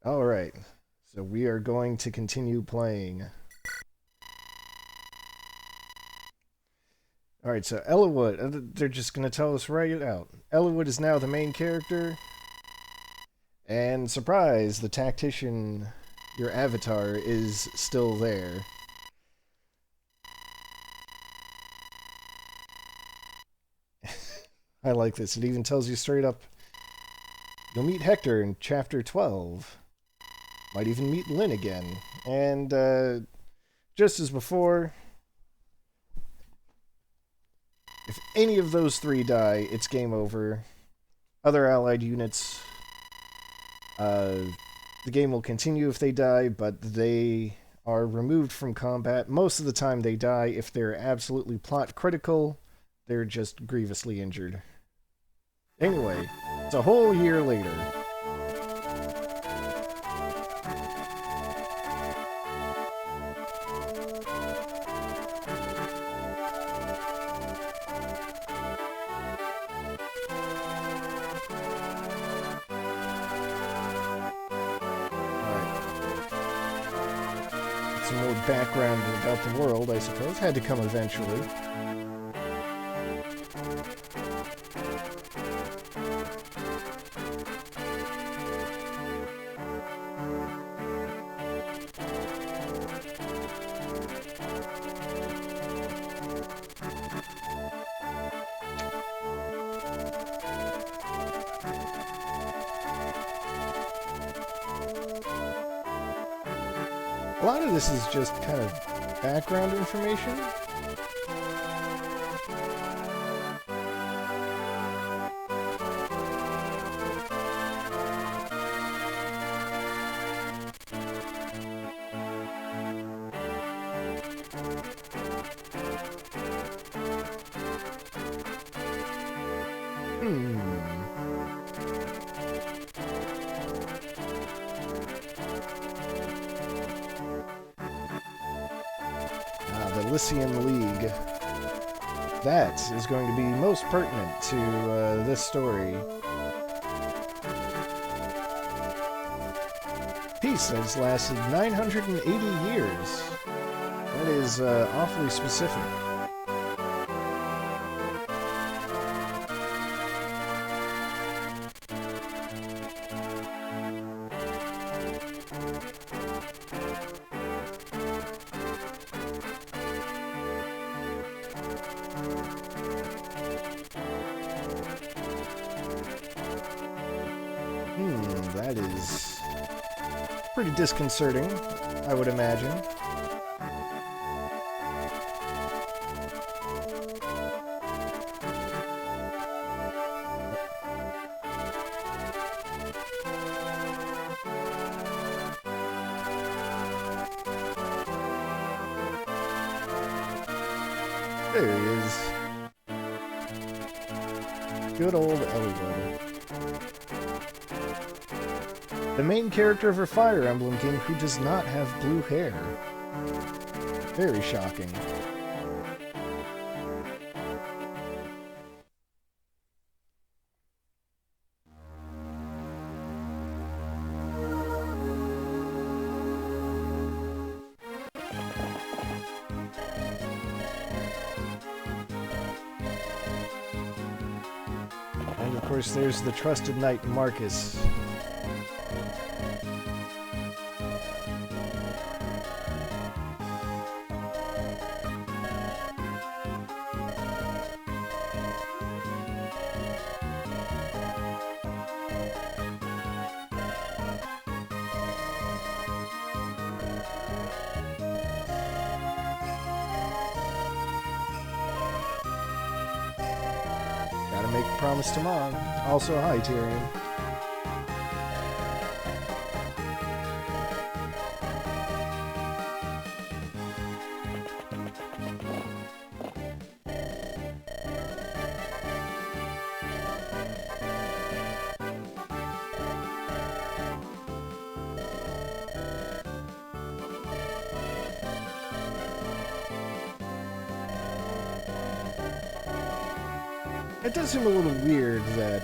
Alright, so we are going to continue playing. Alright, so Eliwood, they're just going to tell us right out. Eliwood is now the main character, and surprise, the tactician, your avatar, is still there. I like this. It even tells you straight up, you'll meet Hector in Chapter 12. Might even meet Lyn again. And, just as before, if any of those three die, it's game over. Other allied units, the game will continue if they die, but they are removed from combat. Most of the time they die. If they're absolutely plot critical, they're just grievously injured. Anyway, it's a whole year later. Some more background about the world, I suppose. Had to come eventually. A lot of this is just kind of background information. The Lycian League. That is going to be most pertinent to this story. Peace has lasted 980 years. That is awfully specific. That is pretty disconcerting, I would imagine. There he is. Good old Eliwood. The main character of a Fire Emblem game who does not have blue hair. Very shocking. And of course there's the trusted knight Marcus. Gotta make a promise to Mom. Also, hi, Tyrion. It does seem a little weird that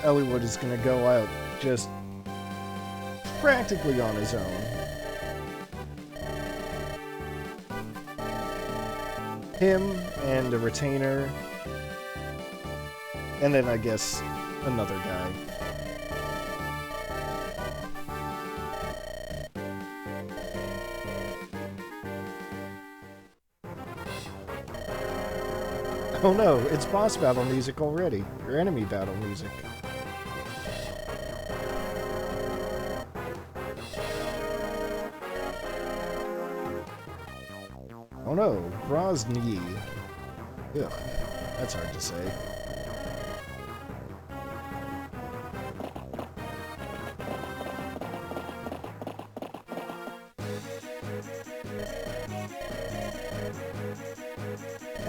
Eliwood is going to go out just practically on his own. Him and a retainer. And then I guess another guy. Oh no, it's boss battle music already. Or enemy battle music. Oh no, Grozny. Ugh, that's hard to say.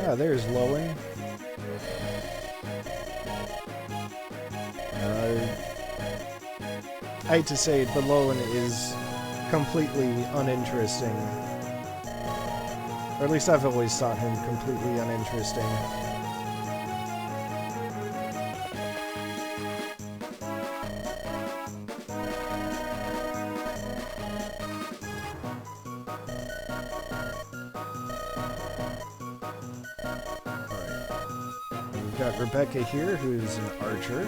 Ah, there's Lowen. I hate to say it, but Lowen is completely uninteresting. Or at least I've always thought him completely uninteresting. Alright. We've got Rebecca here, who's an archer.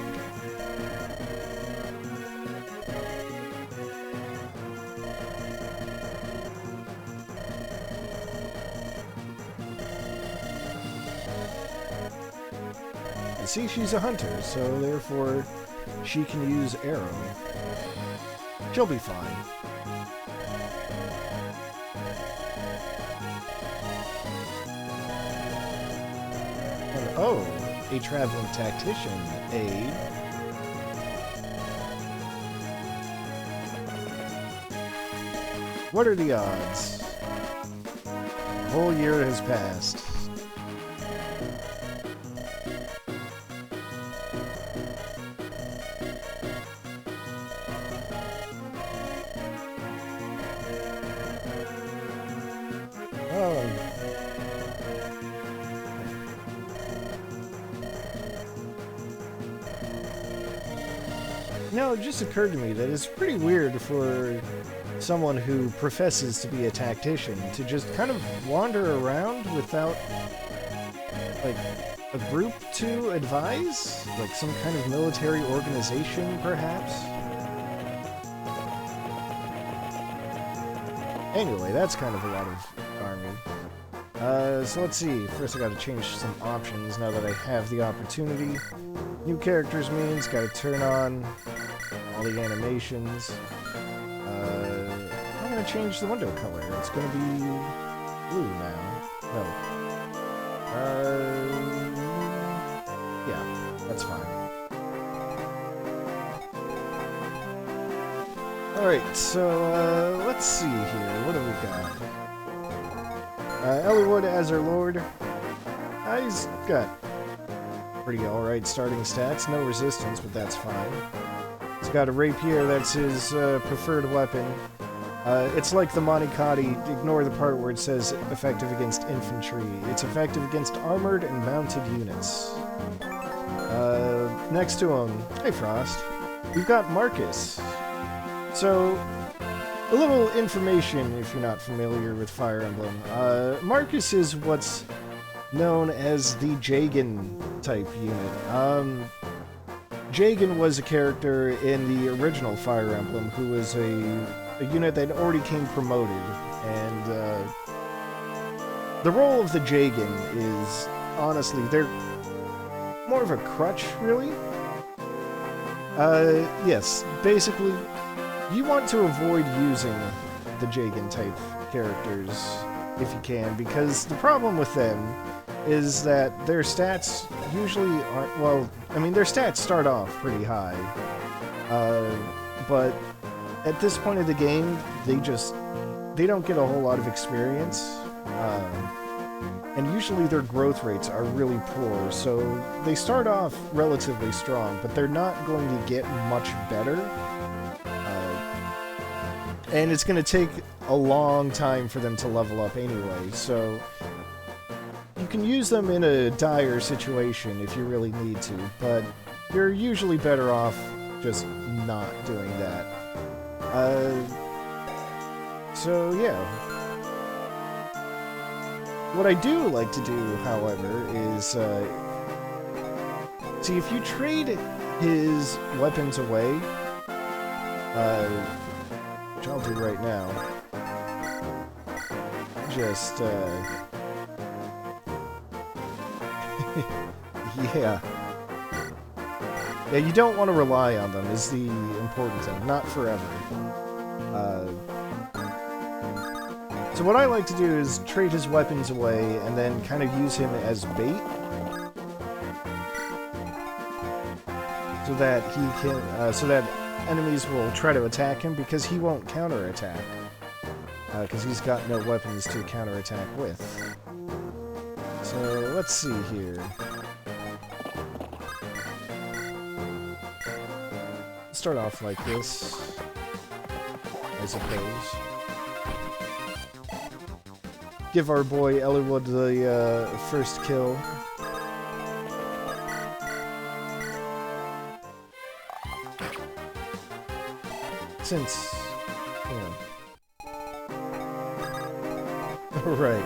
See, she's a hunter, so therefore she can use arrow. She'll be fine. And oh, a traveling tactician, aid. What are the odds? A whole year has passed. No, it just occurred to me that it's pretty weird for someone who professes to be a tactician to just kind of wander around without, like, a group to advise? Like some kind of military organization, perhaps? Anyway, that's kind of a lot of army. So let's see. First I gotta change some options now that I have the opportunity. New characters means gotta turn on all the animations. I'm gonna change the window color. It's gonna be blue now. No. Yeah, that's fine. Alright, so, let's see here. What do we got? Eliwood as our lord. He's got pretty alright starting stats. No resistance, but that's fine. He's got a rapier, that's his preferred weapon. It's like the Monikati, ignore the part where it says effective against infantry. It's effective against armored and mounted units. Next to him, hey Frost, we've got Marcus. So, a little information if you're not familiar with Fire Emblem. Marcus is what's known as the Jagen type unit. Jagen was a character in the original Fire Emblem who was a unit that already came promoted, and the role of the Jagen is, honestly, they're more of a crutch, really. Yes, basically, you want to avoid using the Jagen type characters if you can, because the problem with them is that their stats usually aren't, well, I mean, their stats start off pretty high, but at this point of the game, they don't get a whole lot of experience, and usually their growth rates are really poor, so they start off relatively strong, but they're not going to get much better, and it's going to take a long time for them to level up anyway, so you can use them in a dire situation if you really need to, but you're usually better off just not doing that. So yeah. What I do like to do, however, is see if you trade his weapons away, which I'll do right now. Just yeah. Yeah, you don't want to rely on them is the important thing. Not forever. So what I like to do is trade his weapons away and then kind of use him as bait. So that he can, so that enemies will try to attack him because he won't counterattack. Because he's got no weapons to counterattack with. So let's see here. Start off like this, I suppose. Give our boy Eliwood the first kill. Since, you know. Right.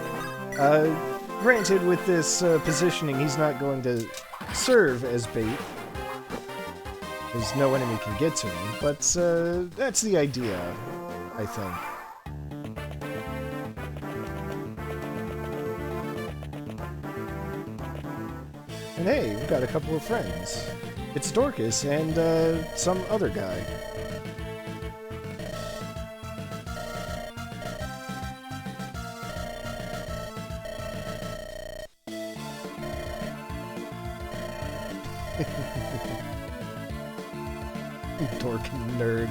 Granted, with this positioning, he's not going to serve as bait. Because no enemy can get to him, but that's the idea, I think. And hey, we've got a couple of friends. It's Dorcas and some other guy. Dork nerd.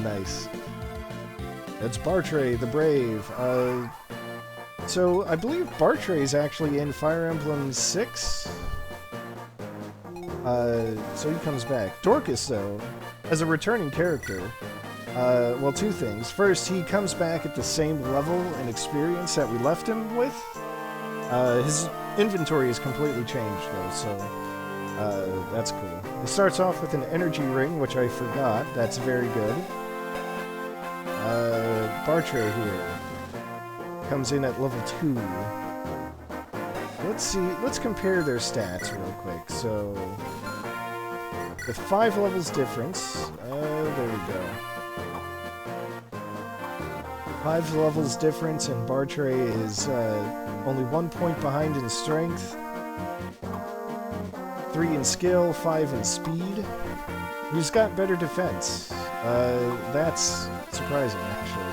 Nice. It's Bartray the Brave. So I believe Bartray is actually in Fire Emblem 6. So he comes back. Dorcas, though, as a returning character, well, two things. First, he comes back at the same level and experience that we left him with. His inventory is completely changed, though, so that's cool. He starts off with an energy ring, which I forgot. That's very good. Bartray here comes in at level 2. Let's see, let's compare their stats real quick. So, with 5 levels difference, there we go. 5 levels difference, and Bartray is only 1 point behind in strength, 3 in skill, 5 in speed. He's got better defense. That's surprising, actually.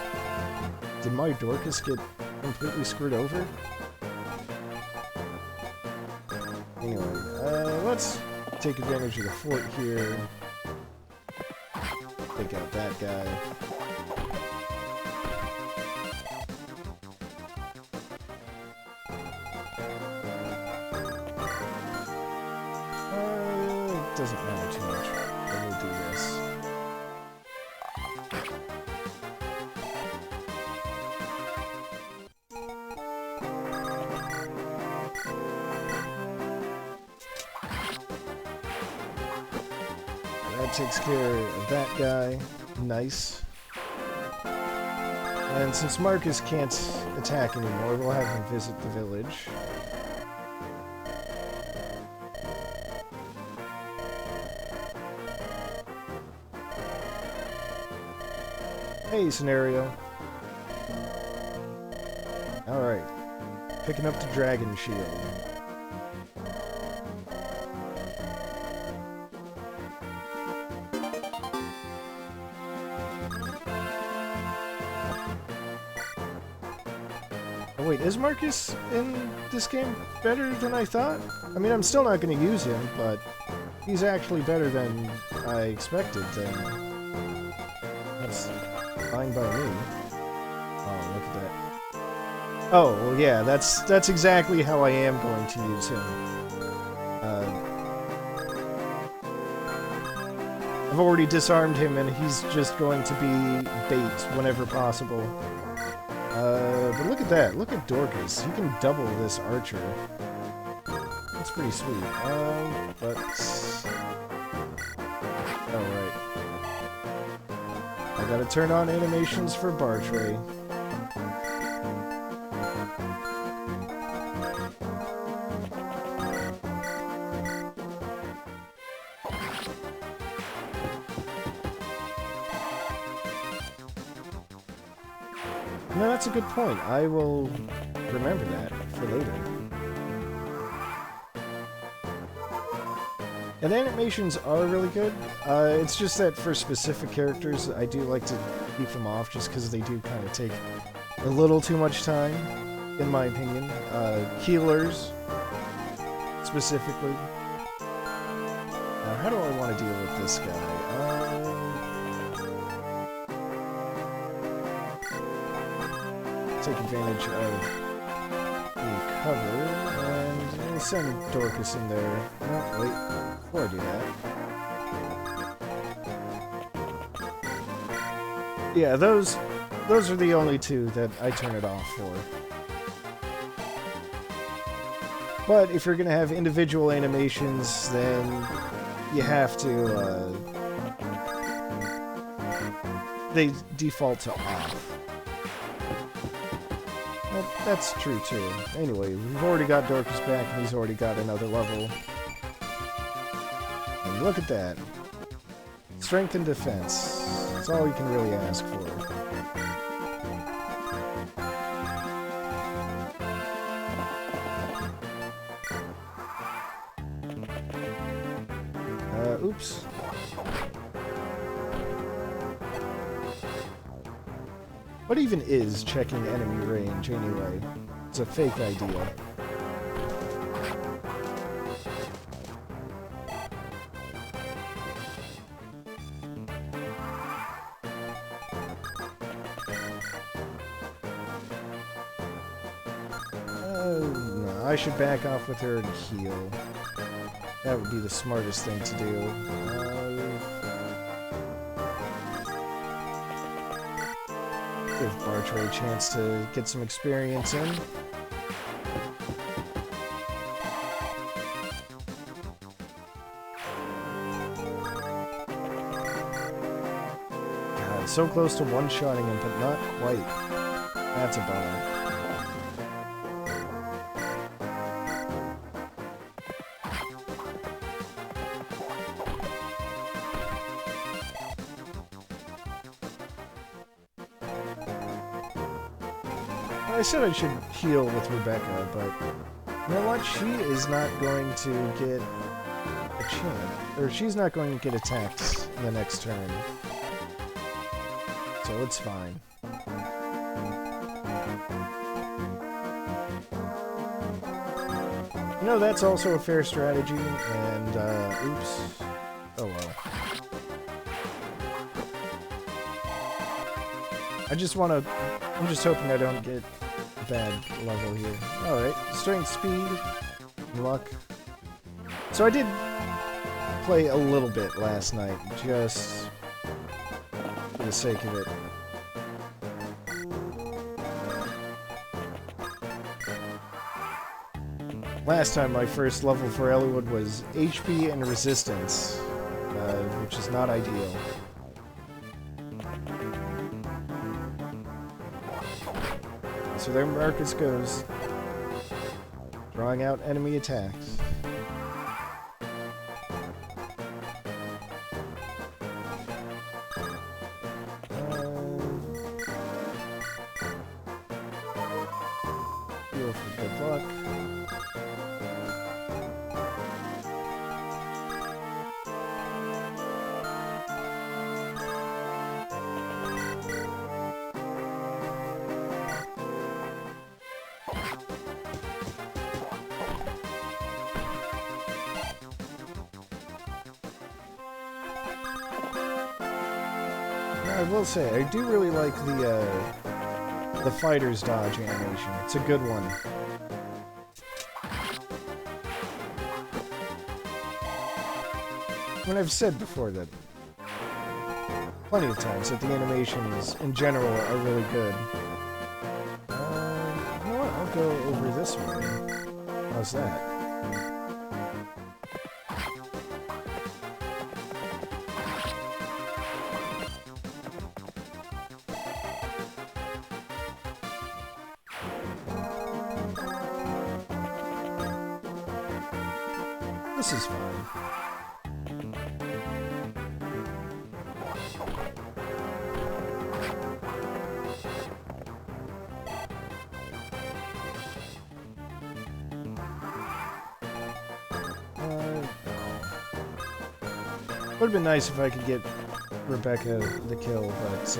Did my Dorcas get completely screwed over? Anyway, let's take advantage of the fort here. Take out that guy. It doesn't matter too much. We'll do this. That takes care of that guy. Nice. And since Marcus can't attack anymore, we'll have him visit the village. Hey, Scenario. Alright. Picking up the Dragon Shield. Oh wait, is Marcus in this game better than I thought? I mean, I'm still not going to use him, but he's actually better than I expected then. That's fine by me. Oh, look at that. Oh, well, yeah, that's exactly how I am going to use him. I've already disarmed him, and he's just going to be bait whenever possible. But look at that. Look at Dorcas. He can double this archer. That's pretty sweet. But... oh, right. gotta turn on animations for Bartray. No, that's a good point. I will remember that for later. And the animations are really good. It's just that for specific characters, I do like to keep them off just because they do kind of take a little too much time, in my opinion. Healers, specifically. Now, how do I want to deal with this guy? Take advantage of the cover, and we'll send Dorcas in there. Oh, wait, before I do that. Yeah, those are the only two that I turn it off for. But if you're gonna have individual animations, then you have to, they default to off. Well, that's true too. Anyway, we've already got Dorcas back, and he's already got another level. And look at that. Strength and defense. That's all you can really ask for. Oops. What even is checking enemy range, anyway? It's a fake idea. No, I should back off with her and heal. That would be the smartest thing to do. Give Bartray a chance to get some experience in. God, so close to one-shotting him, but not quite. That's a bummer. I said I should heal with Rebecca, but you know what? She is not going to get a chance, or she's not going to get attacked in the next turn. So it's fine. You know, that's also a fair strategy, and, oops. Oh well. I'm just hoping I don't get a bad level here. Alright, strength, speed, luck. So I did play a little bit last night, just for the sake of it. Last time my first level for Eliwood was HP and resistance, which is not ideal. So there Marcus goes, drawing out enemy attacks. Heal for good luck. I will say, I do really like the fighter's dodge animation. It's a good one. I mean, I've said before that plenty of times that the animations in general are really good. You know what? I'll go over this way. How's that? This is fine. Would have been nice if I could get Rebecca the kill, but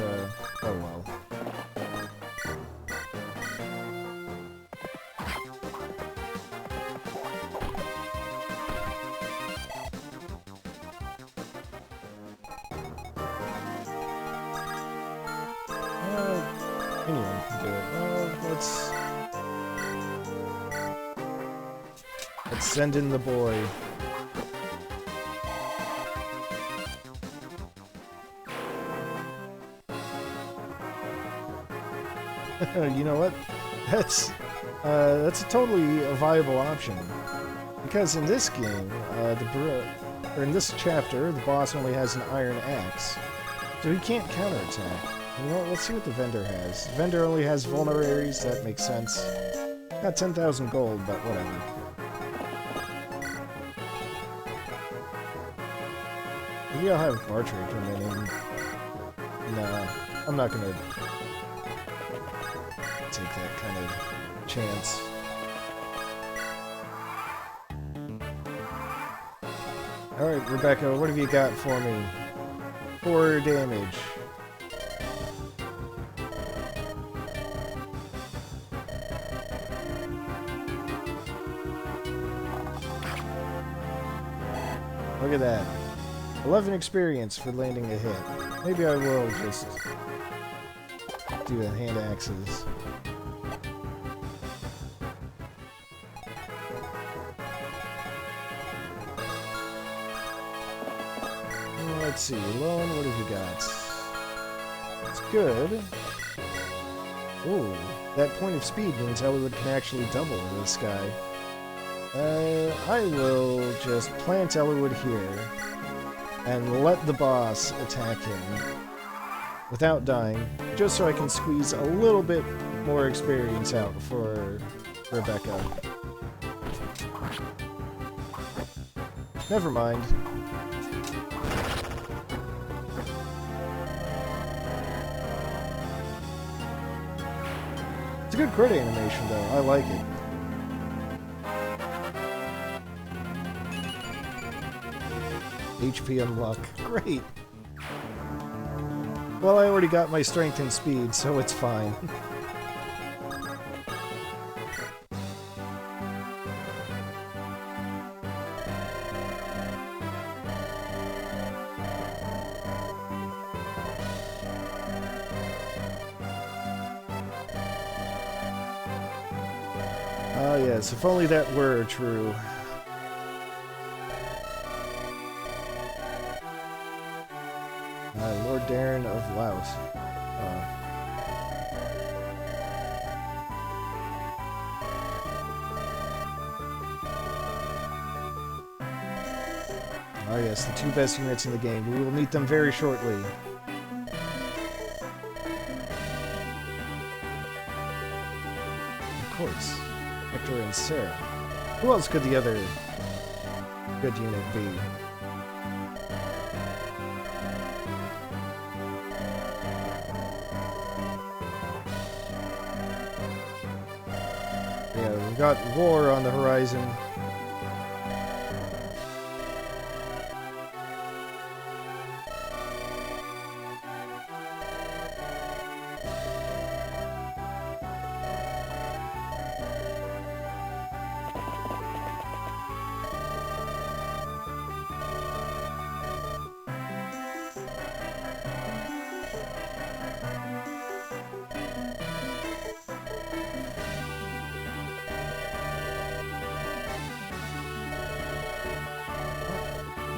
oh well. Anyone can do it. Let's send in the boy. You know what? That's a totally viable option. Because in this game, in this chapter, the boss only has an iron axe, so he can't counterattack. You know what? Let's see what the vendor has. The vendor only has vulneraries. That makes sense. Got 10,000 gold, but whatever. Maybe I'll have Bartry come in and... Nah, I'm not gonna take that kind of chance. Alright, Rebecca, what have you got for me? 4 damage. Look at that. 11 experience for landing a hit. Maybe I will just do the hand axes. Let's see, Alone, what have you got? It's good. Ooh, that point of speed means Eliwood can actually double this guy. I will just plant Eliwood here and let the boss attack him without dying, just so I can squeeze a little bit more experience out for Rebecca. Never mind. It's a good crit animation, though. I like it. HP unlock. Great! Well, I already got my strength and speed, so it's fine. Ah, yes, if only that were true. Lord Darren of Laos. Oh yes, the 2 best units in the game. We will meet them very shortly. Of course. Hector and Sarah. Who else could the other good unit be? Yeah, we've got war on the horizon.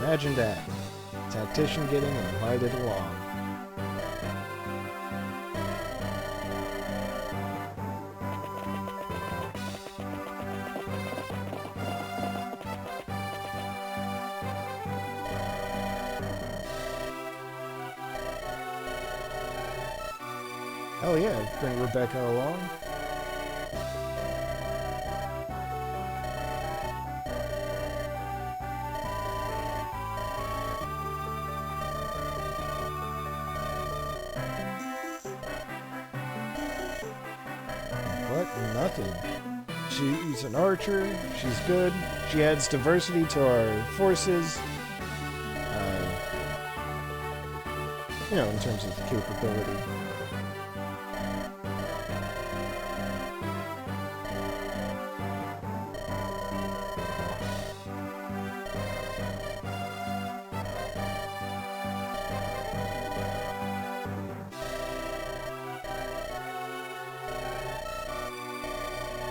Imagine that. Tactician getting invited along. Oh yeah, bring Rebecca along. nothing. She's an archer. She's good. She adds diversity to our forces. In terms of capability.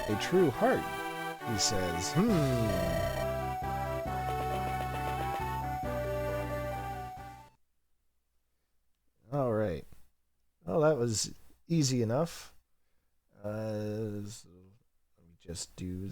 A true heart, he says. All right. Well, that was easy enough. So let me just do